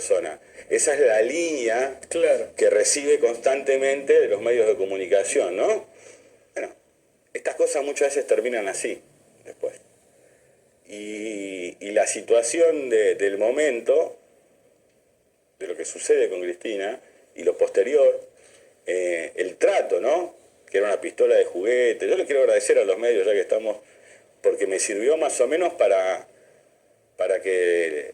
persona. Esa es la línea Claro. que recibe constantemente de los medios de comunicación, ¿no? Bueno, estas cosas muchas veces terminan así, después. Y la situación del momento, de lo que sucede con Cristina, y lo posterior, el trato, ¿no? Que era una pistola de juguete. Yo le quiero agradecer a los medios, ya que estamos, porque me sirvió más o menos para que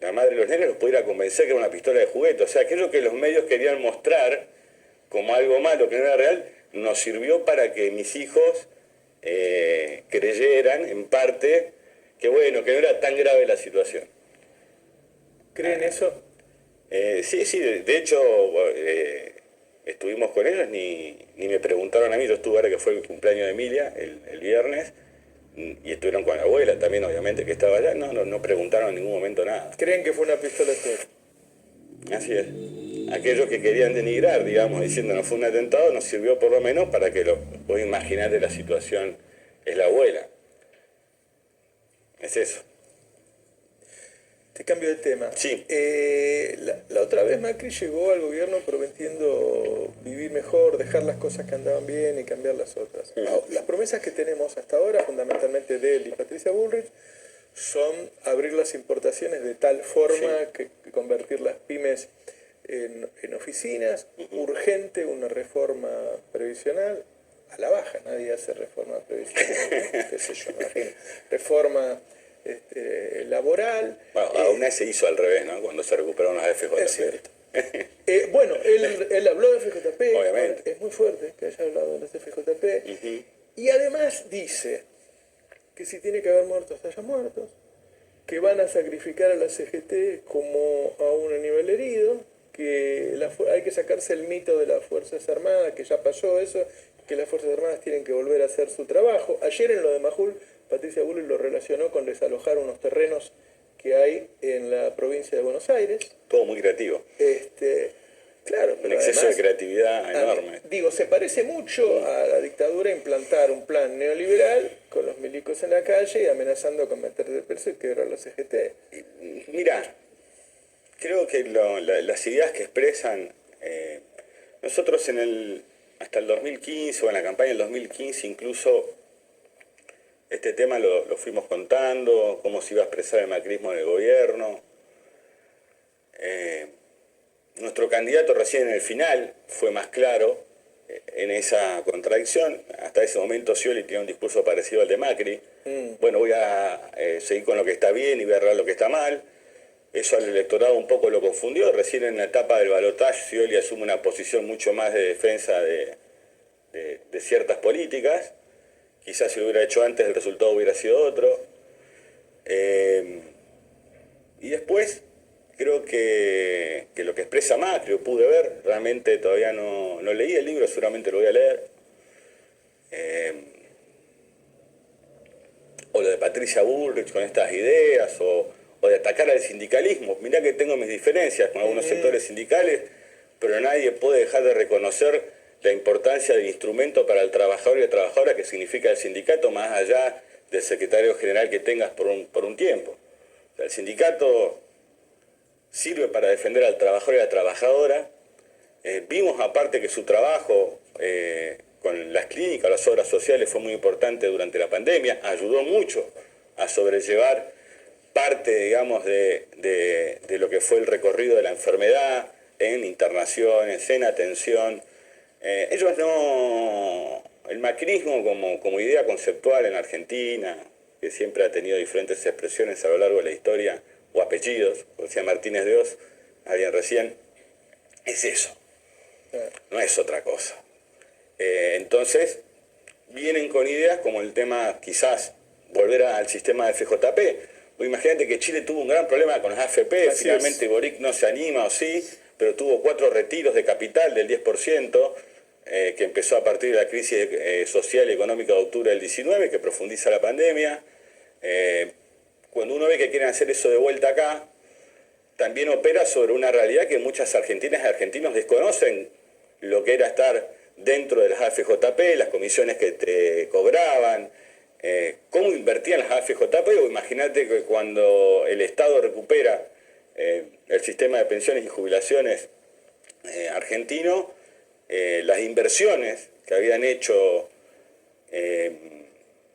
la madre de los nenes los pudiera convencer que era una pistola de juguete. O sea, aquello que los medios querían mostrar como algo malo, que no era real, nos sirvió para que mis hijos creyeran, en parte, que bueno, que no era tan grave la situación. ¿Creen eso? Sí, de hecho, estuvimos con ellos, ni me preguntaron a mí. Yo estuve ahora que fue el cumpleaños de Emilia, el viernes, y estuvieron con la abuela también, obviamente, que estaba allá. No preguntaron en ningún momento nada. ¿Creen que fue una pistola de juguete? Así es. Aquellos que querían denigrar, digamos, diciendo no fue un atentado, nos sirvió por lo menos para que vos imaginate la situación, es la abuela. Es eso. Te cambio de tema. Sí. La otra vez Macri llegó al gobierno prometiendo vivir mejor, dejar las cosas que andaban bien y cambiar las otras. Las promesas que tenemos hasta ahora, fundamentalmente de él y Patricia Bullrich, son abrir las importaciones de tal forma que convertir las pymes en oficinas, urgente una reforma previsional, a la baja, nadie hace reforma previsional, qué sé yo, imagino, reforma laboral. Bueno, aún se hizo al revés, ¿no? Cuando se recuperaron las FJP. Es cierto. Bueno, él habló de FJP, obviamente. Es muy fuerte que haya hablado de las FJP, y además dice que si tiene que haber muertos, haya muertos, que van a sacrificar a la CGT como a un animal herido, que hay que sacarse el mito de las Fuerzas Armadas, que ya pasó eso, que las Fuerzas Armadas tienen que volver a hacer su trabajo. Ayer en lo de Majul, Patricia Bullrich lo relacionó con desalojar unos terrenos que hay en la provincia de Buenos Aires. Todo muy creativo. Claro, pero un exceso además, de creatividad enorme. Digo, se parece mucho a la dictadura implantar un plan neoliberal con los milicos en la calle y amenazando con meter de preso y quebrar la CGT. Mirá, creo que las ideas que expresan, nosotros hasta el 2015 o en la campaña del 2015 incluso, este tema lo fuimos contando, cómo se iba a expresar el macrismo en el gobierno. Nuestro candidato recién en el final fue más claro en esa contradicción. Hasta ese momento Scioli tenía un discurso parecido al de Macri. Bueno, voy a seguir con lo que está bien y voy a arreglar lo que está mal. Eso al electorado un poco lo confundió. Recién en la etapa del balotaje Scioli asume una posición mucho más de defensa de ciertas políticas. Quizás si lo hubiera hecho antes el resultado hubiera sido otro. Y después creo que lo que expresa Macri, lo pude ver, realmente todavía no leí el libro, seguramente lo voy a leer. O lo de Patricia Bullrich con estas ideas, o de atacar al sindicalismo. Mirá que tengo mis diferencias con algunos sectores sindicales, pero nadie puede dejar de reconocer la importancia del instrumento para el trabajador y la trabajadora que significa el sindicato, más allá del secretario general que tengas por un tiempo. O sea, el sindicato sirve para defender al trabajador y a la trabajadora. Vimos aparte que su trabajo con las clínicas, las obras sociales fue muy importante durante la pandemia, ayudó mucho a sobrellevar parte, digamos, de lo que fue el recorrido de la enfermedad en internaciones, en atención. Ellos no, el macrismo como idea conceptual en Argentina, que siempre ha tenido diferentes expresiones a lo largo de la historia, o apellidos, como decía Martínez de Oz, alguien recién, es eso, no es otra cosa. Entonces, vienen con ideas como el tema, quizás, volver al sistema de FJP. Imagínate que Chile tuvo un gran problema con las AFP, finalmente Boric no se anima, o sí, pero tuvo 4 retiros de capital del 10%, que empezó a partir de la crisis social y económica de octubre del 19, que profundiza la pandemia. Cuando uno ve que quieren hacer eso de vuelta acá, también opera sobre una realidad que muchas argentinas y argentinos desconocen, lo que era estar dentro de las AFJP, las comisiones que te cobraban, cómo invertían las AFJP. O imagínate que cuando el Estado recupera el el sistema de pensiones y jubilaciones argentino, las inversiones que habían hecho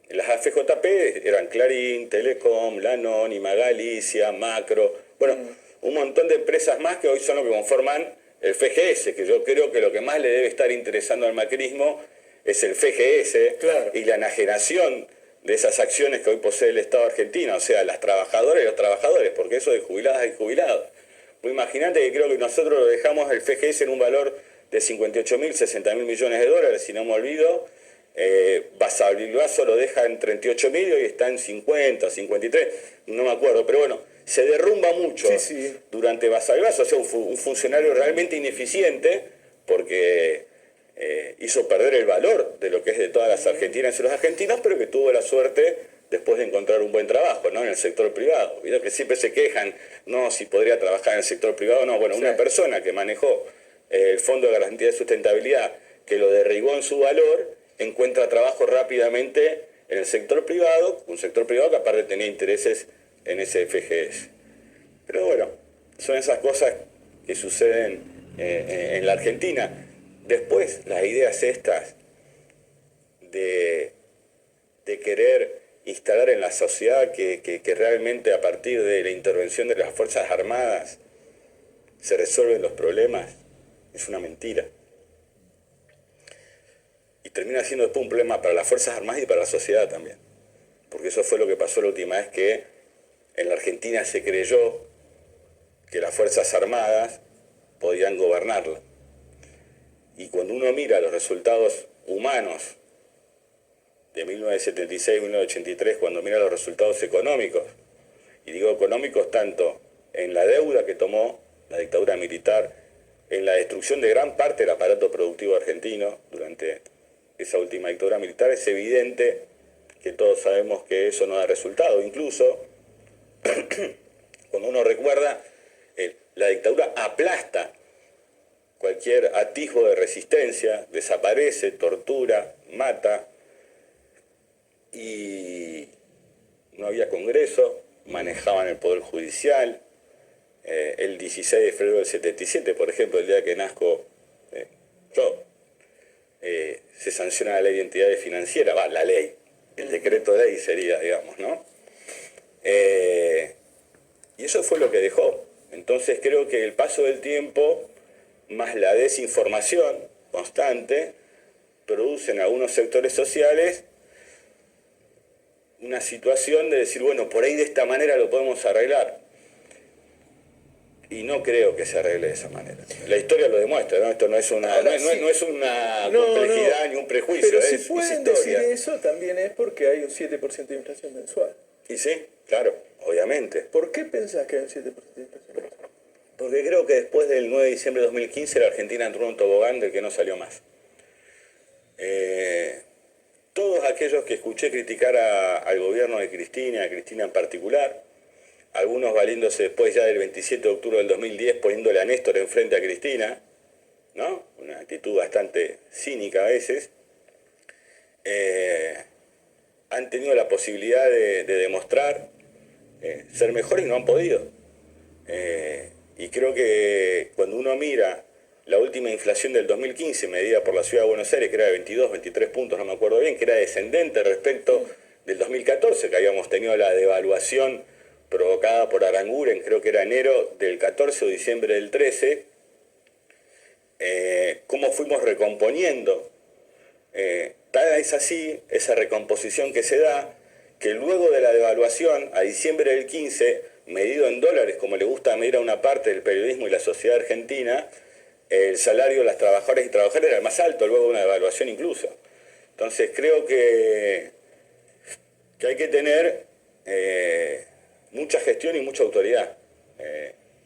las AFJP eran Clarín, Telecom, La Anónima, Galicia, Macro, bueno, un montón de empresas más que hoy son lo que conforman el FGS, que yo creo que lo que más le debe estar interesando al macrismo es el FGS, claro, y la enajenación de esas acciones que hoy posee el Estado argentino, o sea, las trabajadoras y los trabajadores, porque eso de jubiladas y jubilados. Pues imagínate que creo que nosotros lo dejamos el FGS en un valor de 58.000, 60.000 millones de dólares, si no me olvido. Basavilbaso lo deja en 38.000 y hoy está en 50, 53, no me acuerdo, pero bueno, se derrumba mucho durante Basavilbaso, o sea, un funcionario realmente ineficiente, porque hizo perder el valor de lo que es de todas las argentinas y los argentinos, pero que tuvo la suerte después de encontrar un buen trabajo, ¿no? En el sector privado. ¿Vieron que siempre se quejan, no, si podría trabajar en el sector privado? No, bueno, una persona que manejó el Fondo de Garantía de Sustentabilidad, que lo derribó en su valor, encuentra trabajo rápidamente en el sector privado, un sector privado que aparte tenía intereses en ese FGS. Pero bueno, son esas cosas que suceden en la Argentina. Después, las ideas estas de querer instalar en la sociedad que realmente a partir de la intervención de las Fuerzas Armadas se resuelven los problemas, es una mentira. Y termina siendo después un problema para las Fuerzas Armadas y para la sociedad también. Porque eso fue lo que pasó la última vez, que en la Argentina se creyó que las Fuerzas Armadas podían gobernarla. Y cuando uno mira los resultados humanos de 1976, 1983, cuando mira los resultados económicos, y digo económicos tanto en la deuda que tomó la dictadura militar, en la destrucción de gran parte del aparato productivo argentino durante esa última dictadura militar, es evidente que todos sabemos que eso no da resultado. Incluso, cuando uno recuerda, la dictadura aplasta cualquier atisbo de resistencia, desaparece, tortura, mata, y no había Congreso, manejaban el Poder Judicial. El 16 de febrero del 77, por ejemplo, el día que nazco yo, se sanciona la ley de entidades financieras, la ley, el decreto de ley sería, digamos, ¿no? Y eso fue lo que dejó. Entonces creo que el paso del tiempo, más la desinformación constante, produce en algunos sectores sociales una situación de decir, bueno, por ahí de esta manera lo podemos arreglar. Y no creo que se arregle de esa manera. La historia lo demuestra, ¿no? Esto no es una, complejidad ni un prejuicio. Pero si pueden decir eso, también es porque hay un 7% de inflación mensual. Y sí, claro, obviamente. ¿Por qué pensás que hay un 7% de inflación mensual? Porque creo que después del 9 de diciembre de 2015 la Argentina entró en un tobogán del que no salió más. Todos aquellos que escuché criticar al gobierno de Cristina, a Cristina en particular, algunos valiéndose después ya del 27 de octubre del 2010, poniéndole a Néstor enfrente a Cristina, ¿no? Una actitud bastante cínica a veces, han tenido la posibilidad de demostrar ser mejores y no han podido. Y creo que cuando uno mira la última inflación del 2015, medida por la Ciudad de Buenos Aires, que era de 22, 23 puntos, no me acuerdo bien, que era descendente respecto del 2014, que habíamos tenido la devaluación provocada por Aranguren, creo que era enero del 14 o diciembre del 13, cómo fuimos recomponiendo. Tal es así esa recomposición que se da, que luego de la devaluación, a diciembre del 15, medido en dólares, como le gusta medir a una parte del periodismo y la sociedad argentina, el salario de las trabajadoras y trabajadores era el más alto, luego de una devaluación incluso. Entonces creo que hay que tener mucha gestión y mucha autoridad.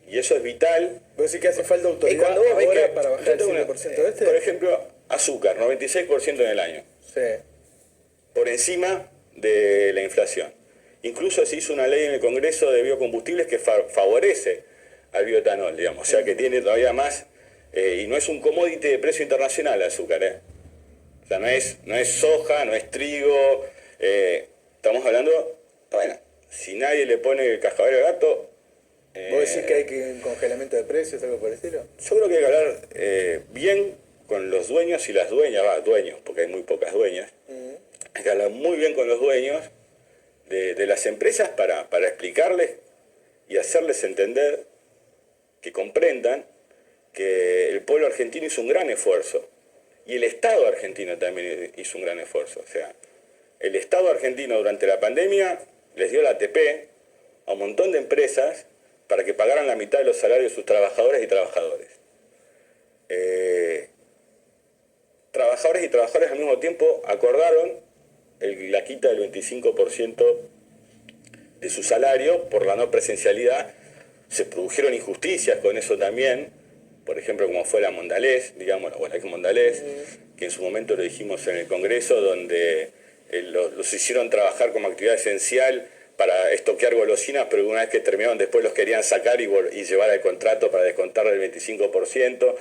Y eso es vital. ¿Vos decís que hace falta autoridad ahora para bajar el 5% de este? Por ejemplo, azúcar, 96% en el año. Sí. Por encima de la inflación. Incluso se hizo una ley en el Congreso de biocombustibles que favorece al bioetanol, digamos. O sea que tiene todavía más, y no es un commodity de precio internacional el azúcar, O sea, no es soja, no es trigo, estamos hablando, bueno, si nadie le pone el cascabel al gato, ¿Vos decís que hay que un congelamiento de precios, algo por el estilo? Yo creo que hay que hablar bien con los dueños y las dueñas, dueños, porque hay muy pocas dueñas. Hay que hablar muy bien con los dueños de las empresas para explicarles y hacerles entender que comprendan que el pueblo argentino hizo un gran esfuerzo y el Estado argentino también hizo un gran esfuerzo. O sea, el Estado argentino durante la pandemia les dio la ATP a un montón de empresas para que pagaran la mitad de los salarios de sus trabajadores y trabajadores. Trabajadores y trabajadoras al mismo tiempo acordaron la quita del 25% de su salario por la no presencialidad. Se produjeron injusticias con eso también, por ejemplo, como fue la Mondalés, digamos, la ex Mondalés, que en su momento lo dijimos en el Congreso, donde los hicieron trabajar como actividad esencial para estoquear golosinas, pero una vez que terminaron después los querían sacar y llevar al contrato para descontarle el 25%. O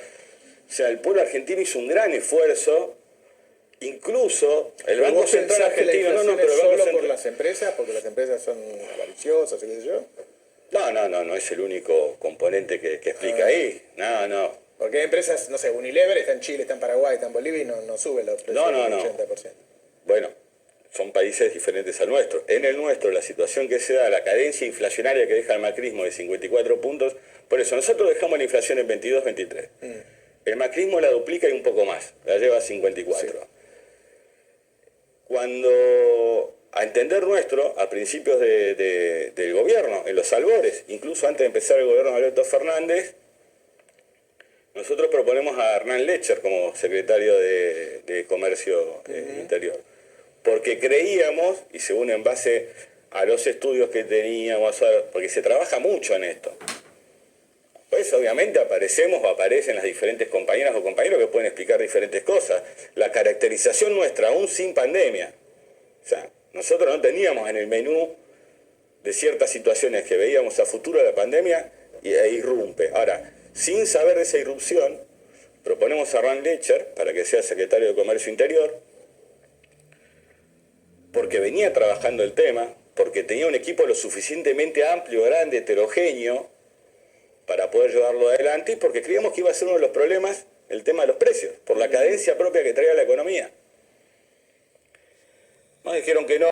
sea, el pueblo argentino hizo un gran esfuerzo, incluso el Banco Central Argentino... pero solo por las empresas, porque las empresas son avariciosas, qué sé yo. No es el único componente que explica ahí. No. Porque hay empresas, no sé, Unilever está en Chile, está en Paraguay, está en Bolivia y no sube los precios del 80%. Bueno, son países diferentes al nuestro. En el nuestro, la situación que se da, la cadencia inflacionaria que deja el macrismo de 54 puntos, por eso nosotros dejamos la inflación en 22, 23. El macrismo la duplica y un poco más, la lleva a 54. Sí. Cuando, a entender nuestro, a principios del gobierno, en los albores, incluso antes de empezar el gobierno de Alberto Fernández, nosotros proponemos a Hernán Lecher como secretario de Comercio Interior. Porque creíamos, y según en base a los estudios que teníamos, porque se trabaja mucho en esto. Pues obviamente aparecen las diferentes compañeras o compañeros que pueden explicar diferentes cosas. La caracterización nuestra, aún sin pandemia. O sea, nosotros no teníamos en el menú de ciertas situaciones que veíamos a futuro de la pandemia e irrumpe. Ahora, sin saber de esa irrupción, proponemos a Hernán Lecher para que sea secretario de Comercio Interior, porque venía trabajando el tema, porque tenía un equipo lo suficientemente amplio, grande, heterogéneo, para poder llevarlo adelante, y porque creíamos que iba a ser uno de los problemas el tema de los precios, por la cadencia propia que traía la economía. Nos dijeron que no.